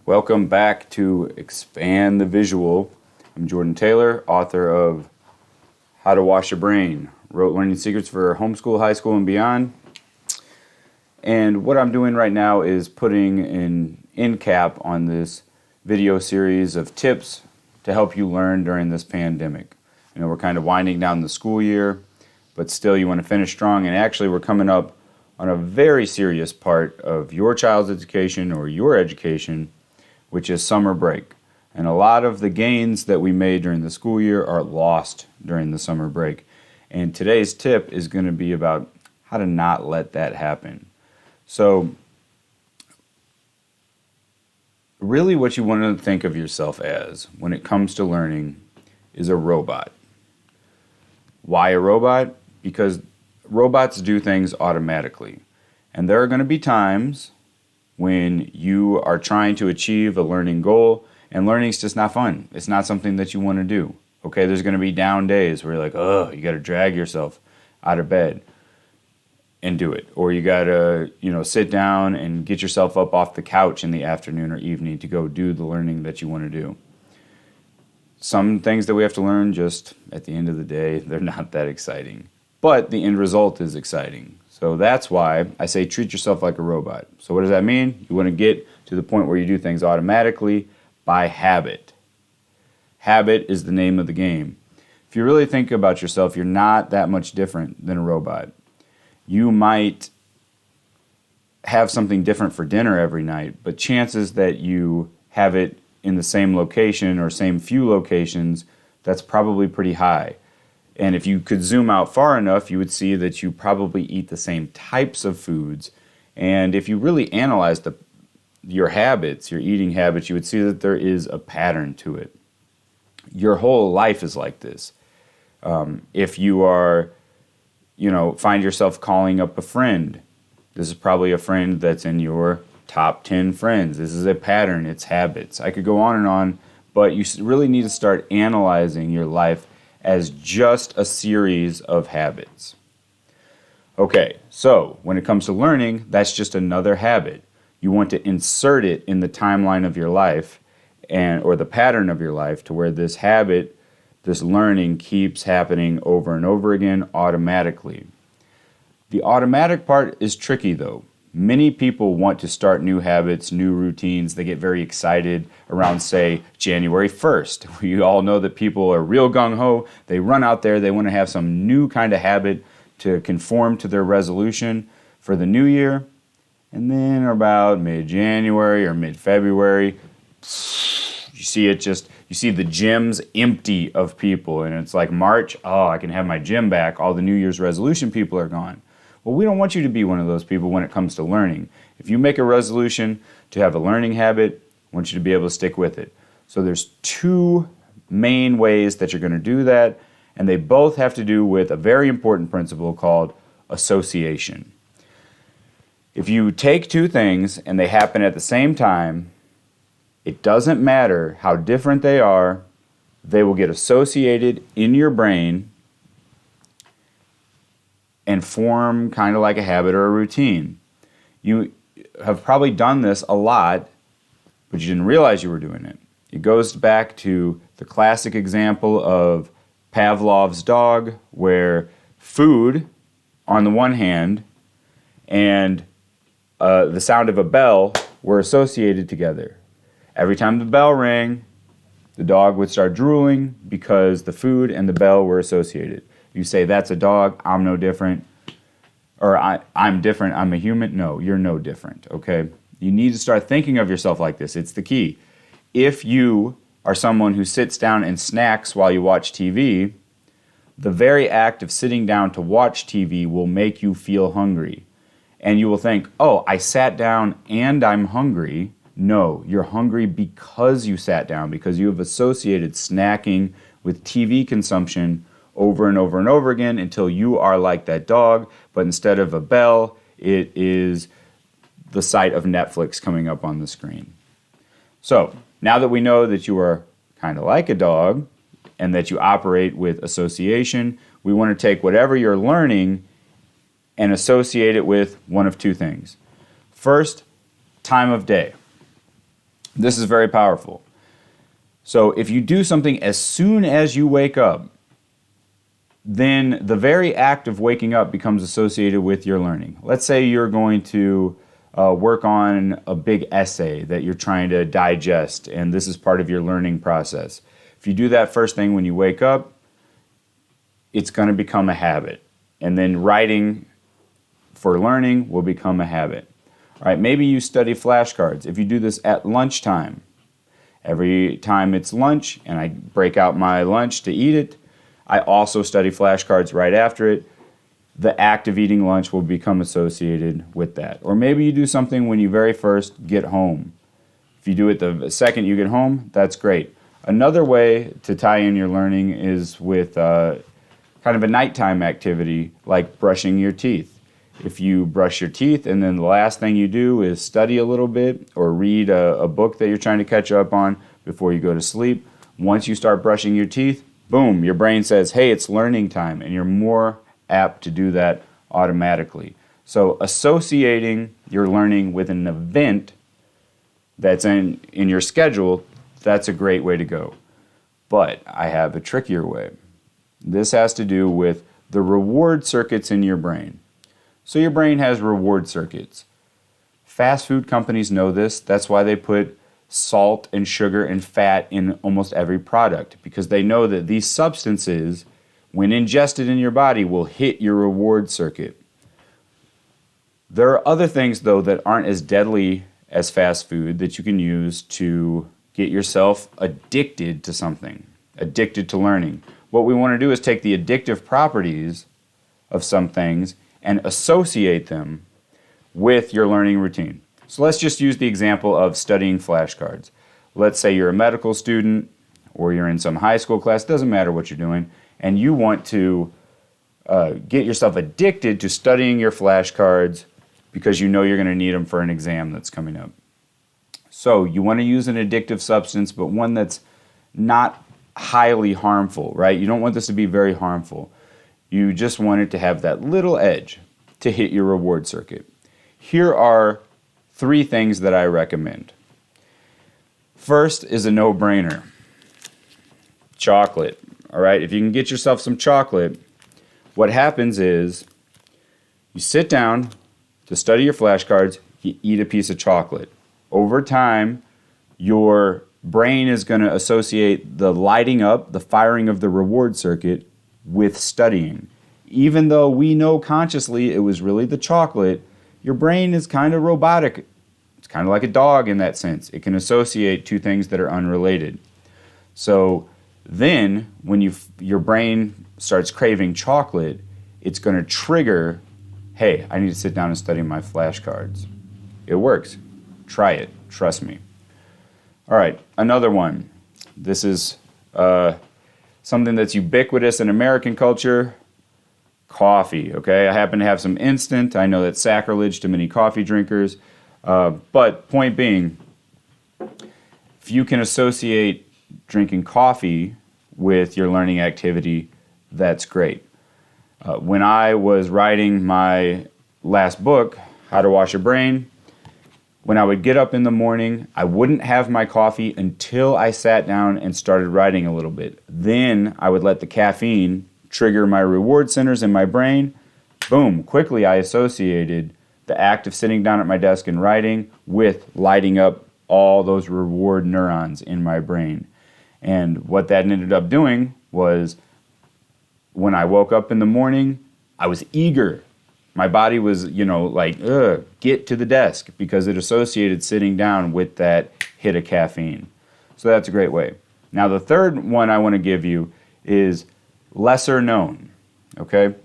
Welcome back to Expand the Visual. I'm Jordan Taylor, author of How to Wash Your Brain, wrote Learning Secrets for Homeschool, High School, and Beyond. And what I'm doing right now is putting an end cap on this video series of tips to help you learn during this pandemic. You know, we're kind of winding down the school year, but still you want to finish strong. And actually we're coming up on a very serious part of your child's education or your education, which is summer break. And a lot of the gains that we made during the school year are lost during the summer break. And today's tip is going to be about how to not let that happen. So, really what you want to think of yourself as when it comes to learning is a robot. Why a robot? Because robots do things automatically. And there are going to be times when you are trying to achieve a learning goal and learning's just not fun. It's not something that you want to do. Okay, there's going to be down days where you're like, oh, you got to drag yourself out of bed and do it. Or you got to, sit down and get yourself up off the couch in the afternoon or evening to go do the learning that you want to do. Some things that we have to learn, just at the end of the day, they're not that exciting. But the end result is exciting. So that's why I say treat yourself like a robot. So what does that mean? You want to get to the point where you do things automatically by habit. Habit is the name of the game. If you really think about yourself, you're not that much different than a robot. You might have something different for dinner every night, but chances that you have it in the same location or same few locations, that's probably pretty high. And if you could zoom out far enough, you would see that you probably eat the same types of foods. And if you really analyze your habits, your eating habits, you would see that there is a pattern to it. Your whole life is like this. If you are, find yourself calling up a friend, this is probably a friend that's in your top 10 friends. This is a pattern, it's habits. I could go on and on, but you really need to start analyzing your life as just a series of habits. Okay, so when it comes to learning, that's just another habit. You want to insert it in the timeline of your life or the pattern of your life to where this habit, this learning keeps happening over and over again automatically. The automatic part is tricky though. Many people want to start new habits, new routines. They get very excited around, say, January 1st. We all know that people are real gung-ho. They run out there. They want to have some new kind of habit to conform to their resolution for the new year. And then about mid-January or mid-February, you see the gyms empty of people. And it's like March, oh, I can have my gym back. All the New Year's resolution people are gone. Well, we don't want you to be one of those people when it comes to learning. If you make a resolution to have a learning habit, I want you to be able to stick with it. So there's two main ways that you're going to do that, and they both have to do with a very important principle called association. If you take two things and they happen at the same time, it doesn't matter how different they are, they will get associated in your brain and form kind of like a habit or a routine. You have probably done this a lot, but you didn't realize you were doing it. It goes back to the classic example of Pavlov's dog, where food on the one hand and the sound of a bell were associated together. Every time the bell rang, the dog would start drooling because the food and the bell were associated. You say, that's a dog, I'm no different. Or I'm different, I'm a human. No, you're no different, okay? You need to start thinking of yourself like this. It's the key. If you are someone who sits down and snacks while you watch TV, the very act of sitting down to watch TV will make you feel hungry. And you will think, oh, I sat down and I'm hungry. No, you're hungry because you sat down, because you have associated snacking with TV consumption over and over and over again until you are like that dog, but instead of a bell, it is the sight of Netflix coming up on the screen. So, now that we know that you are kind of like a dog and that you operate with association, we want to take whatever you're learning and associate it with one of two things. First, time of day. This is very powerful. So if you do something as soon as you wake up, then the very act of waking up becomes associated with your learning. Let's say you're going to work on a big essay that you're trying to digest, and this is part of your learning process. If you do that first thing when you wake up, it's going to become a habit. And then writing for learning will become a habit. All right, maybe you study flashcards. If you do this at lunchtime, every time it's lunch and I break out my lunch to eat it, I also study flashcards right after it. The act of eating lunch will become associated with that. Or maybe you do something when you very first get home. If you do it the second you get home, that's great. Another way to tie in your learning is with kind of a nighttime activity like brushing your teeth. If you brush your teeth and then the last thing you do is study a little bit or read a book that you're trying to catch up on before you go to sleep, once you start brushing your teeth, boom, your brain says, hey, it's learning time, and you're more apt to do that automatically. So associating your learning with an event that's in your schedule, that's a great way to go. But I have a trickier way. This has to do with the reward circuits in your brain. So your brain has reward circuits. Fast food companies know this. That's why they put salt and sugar and fat in almost every product, because they know that these substances, when ingested in your body, will hit your reward circuit. There are other things, though, that aren't as deadly as fast food that you can use to get yourself addicted to something, addicted to learning. What we want to do is take the addictive properties of some things and associate them with your learning routine. So let's just use the example of studying flashcards. Let's say you're a medical student or you're in some high school class, doesn't matter what you're doing, and you want to get yourself addicted to studying your flashcards because you know you're going to need them for an exam that's coming up. So you want to use an addictive substance, but one that's not highly harmful, right? You don't want this to be very harmful. You just want it to have that little edge to hit your reward circuit. Here are 3 things that I recommend. First is a no-brainer. Chocolate. All right, if you can get yourself some chocolate, what happens is you sit down to study your flashcards, you eat a piece of chocolate. Over time, your brain is going to associate the lighting up, the firing of the reward circuit with studying. Even though we know consciously it was really the chocolate, your brain is kind of robotic. It's kind of like a dog in that sense. It can associate 2 things that are unrelated. So then when your brain starts craving chocolate, it's going to trigger, hey, I need to sit down and study my flashcards. It works. Try it. Trust me. All right, another one. This is something that's ubiquitous in American culture. Coffee, okay? I happen to have some instant. I know that's sacrilege to many coffee drinkers. But point being, if you can associate drinking coffee with your learning activity, that's great. When I was writing my last book, How to Wash Your Brain, when I would get up in the morning, I wouldn't have my coffee until I sat down and started writing a little bit. Then I would let the caffeine trigger my reward centers in my brain. Boom, quickly I associated the act of sitting down at my desk and writing with lighting up all those reward neurons in my brain. And what that ended up doing was when I woke up in the morning, I was eager. My body was, get to the desk because it associated sitting down with that hit of caffeine. So that's a great way. Now, the third one I want to give you is lesser known, okay?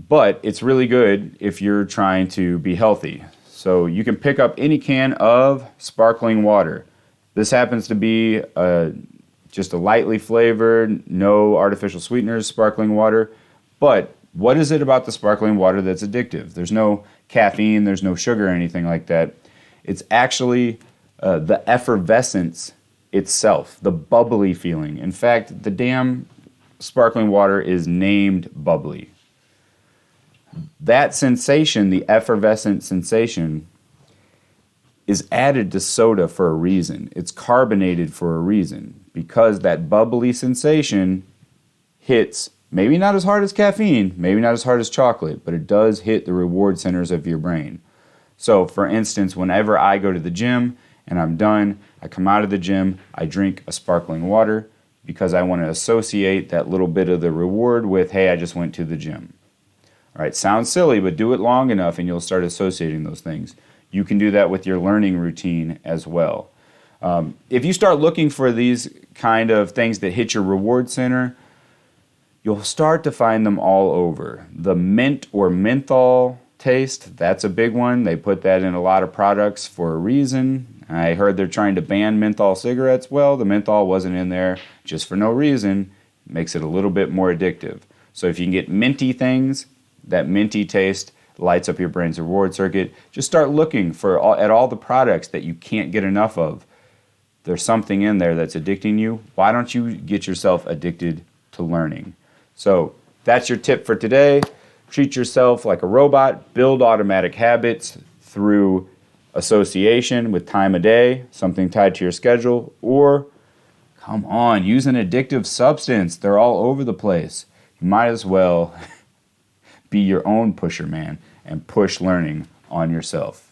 But it's really good if you're trying to be healthy. So you can pick up any can of sparkling water. This happens to be just a lightly flavored, no artificial sweeteners sparkling water. But what is it about the sparkling water that's addictive? There's no caffeine, there's no sugar or anything like that. It's actually the effervescence itself, the bubbly feeling. In fact, the damn sparkling water is named bubbly. That sensation, the effervescent sensation, is added to soda for a reason. It's carbonated for a reason, because that bubbly sensation hits, maybe not as hard as caffeine, maybe not as hard as chocolate, but it does hit the reward centers of your brain. So for instance, whenever I go to the gym and I'm done, I come out of the gym, I drink a sparkling water because I want to associate that little bit of the reward with, hey, I just went to the gym. All right, sounds silly, but do it long enough and you'll start associating those things. You can do that with your learning routine as well. If you start looking for these kind of things that hit your reward center, you'll start to find them all over. The mint or menthol taste, that's a big one. They put that in a lot of products for a reason. I heard they're trying to ban menthol cigarettes. Well, the menthol wasn't in there just for no reason. It makes it a little bit more addictive. So if you can get minty things, that minty taste lights up your brain's reward circuit. Just start looking at all the products that you can't get enough of. There's something in there that's addicting you. Why don't you get yourself addicted to learning? So that's your tip for today. Treat yourself like a robot. Build automatic habits through association with time of day, something tied to your schedule, or, come on, use an addictive substance. They're all over the place. You might as well be your own pusher, man, and push learning on yourself.